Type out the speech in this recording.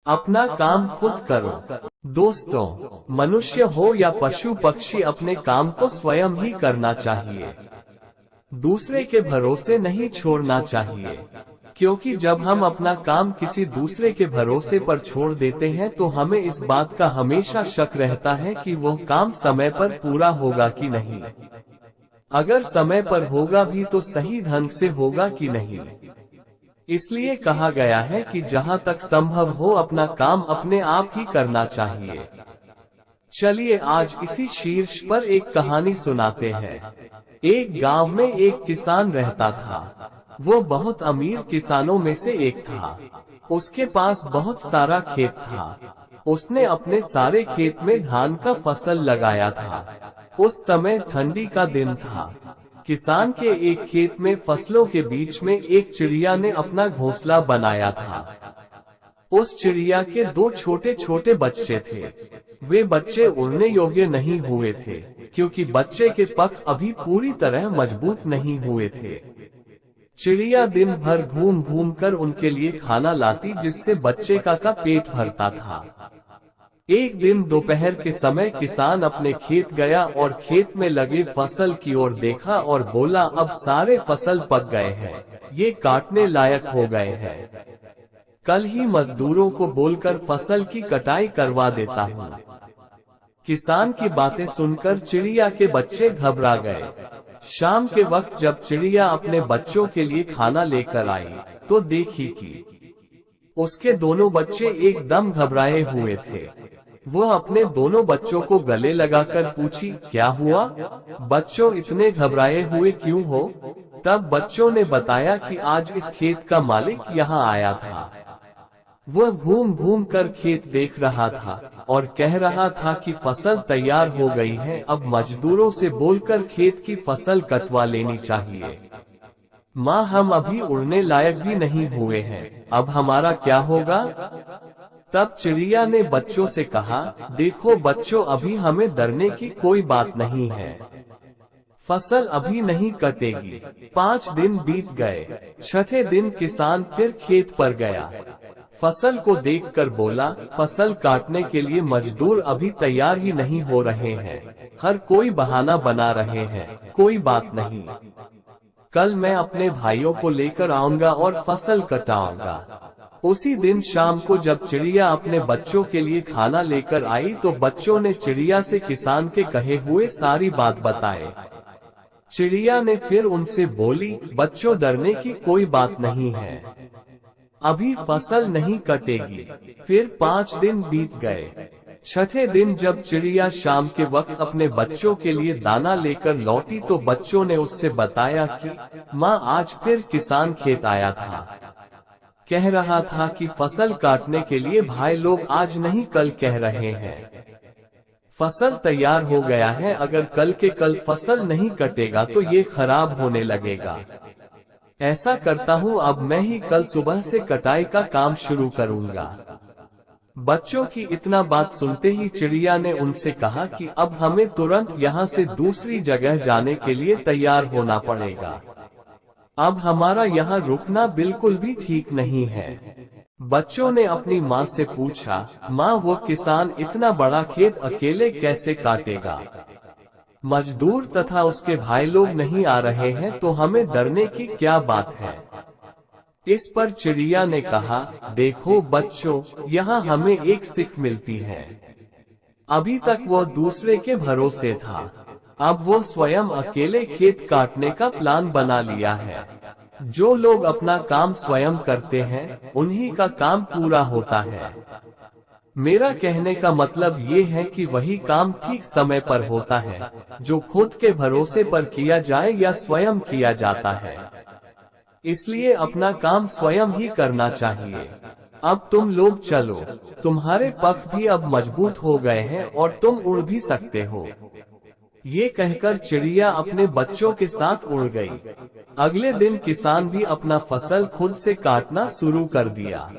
अपना काम खुद करो। दोस्तों, मनुष्य हो या पशु पक्षी, अपने काम को स्वयं ही करना चाहिए। दूसरे के भरोसे नहीं छोड़ना चाहिए, क्योंकि जब हम अपना काम किसी दूसरे के भरोसे पर छोड़ देते हैं तो हमें इस बात का हमेशा शक रहता है कि वो काम समय पर पूरा होगा कि नहीं। अगर समय पर होगा भी तो सही ढंग से होगा कि नहीं। इसलिए कहा गया है कि जहां तक संभव हो अपना काम अपने आप ही करना चाहिए। चलिए आज इसी शीर्ष पर एक कहानी सुनाते हैं। एक गांव में एक किसान रहता था। वो बहुत अमीर किसानों में से एक था। उसके पास बहुत सारा खेत था। उसने अपने सारे खेत में धान का फसल लगाया था। उस समय ठंडी का दिन था। किसान के एक खेत में फसलों के बीच में एक चिड़िया ने अपना घोंसला बनाया था। उस चिड़िया के 2 छोटे छोटे बच्चे थे। वे बच्चे उड़ने योग्य नहीं हुए थे, क्योंकि बच्चे के पंख अभी पूरी तरह मजबूत नहीं हुए थे। चिड़िया दिन भर घूम घूम कर उनके लिए खाना लाती, जिससे बच्चे का पेट भरता था। एक दिन दोपहर के समय किसान अपने खेत गया और खेत में लगे फसल की ओर देखा और बोला, अब सारे फसल पक गए हैं, ये काटने लायक हो गए हैं। कल ही मजदूरों को बोलकर फसल की कटाई करवा देता हूँ। किसान की बातें सुनकर चिड़िया के बच्चे घबरा गए। शाम के वक्त जब चिड़िया अपने बच्चों के लिए खाना लेकर आई तो देखी कि उसके दोनों बच्चे एकदम घबराए हुए थे। वो अपने दोनों बच्चों को गले लगाकर पूछी, क्या हुआ बच्चों, इतने घबराए हुए क्यों हो? तब बच्चों ने बताया कि आज इस खेत का मालिक यहाँ आया था। वह घूम घूम कर खेत देख रहा था और कह रहा था कि फसल तैयार हो गई है, अब मजदूरों से बोलकर खेत की फसल कटवा लेनी चाहिए। माँ, हम अभी उड़ने लायक भी नहीं हुए हैं, अब हमारा क्या होगा? तब चिड़िया ने बच्चों से कहा, देखो बच्चों, अभी हमें डरने की कोई बात नहीं है। फसल अभी नहीं कटेगी। 5 दिन बीत गए। 6ठे दिन किसान फिर खेत पर गया। फसल को देखकर बोला, फसल काटने के लिए मजदूर अभी तैयार ही नहीं हो रहे हैं, हर कोई बहाना बना रहे हैं। कोई बात नहीं, कल मैं अपने भाइयों को लेकर आऊंगा और फसल कटाऊंगा। उसी दिन शाम को जब चिड़िया अपने बच्चों के लिए खाना लेकर आई तो बच्चों ने चिड़िया से किसान के कहे हुए सारी बात बताए। चिड़िया ने फिर उनसे बोली, बच्चों, डरने की कोई बात नहीं है, अभी फसल नहीं कटेगी। फिर 5 दिन बीत गए। 6ठे दिन जब चिड़िया शाम के वक्त अपने बच्चों के लिए दाना लेकर लौटी तो बच्चों ने उससे बताया कि माँ, आज फिर किसान खेत आया था, कह रहा था कि फसल काटने के लिए भाई लोग आज नहीं कल कह रहे हैं। फसल तैयार हो गया है, अगर कल के कल फसल नहीं कटेगा तो ये खराब होने लगेगा। ऐसा करता हूँ, अब मैं ही कल सुबह से कटाई का काम शुरू करूँगा। बच्चों की इतना बात सुनते ही चिड़िया ने उनसे कहा कि अब हमें तुरंत यहाँ से दूसरी जगह जाने के लिए तैयार होना पड़ेगा। अब हमारा यहाँ रुकना बिल्कुल भी ठीक नहीं है। बच्चों ने अपनी माँ से पूछा, माँ, वो किसान इतना बड़ा खेत अकेले कैसे काटेगा? मजदूर तथा उसके भाई लोग नहीं आ रहे हैं तो हमें डरने की क्या बात है? इस पर चिड़िया ने कहा, देखो बच्चों, यहाँ हमें एक सीख मिलती है। अभी तक वो दूसरे के भरोसे था, अब वो स्वयं अकेले खेत काटने का प्लान बना लिया है। जो लोग अपना काम स्वयं करते हैं उन्हीं का काम पूरा होता है। मेरा कहने का मतलब ये है कि वही काम ठीक समय पर होता है जो खुद के भरोसे पर किया जाए या स्वयं किया जाता है। इसलिए अपना काम स्वयं ही करना चाहिए। अब तुम लोग चलो, तुम्हारे पंख भी अब मजबूत हो गए हैं और तुम उड़ भी सकते हो। ये कहकर चिड़िया अपने बच्चों के साथ उड़ गई। अगले दिन किसान भी अपना फसल खुद से काटना शुरू कर दिया।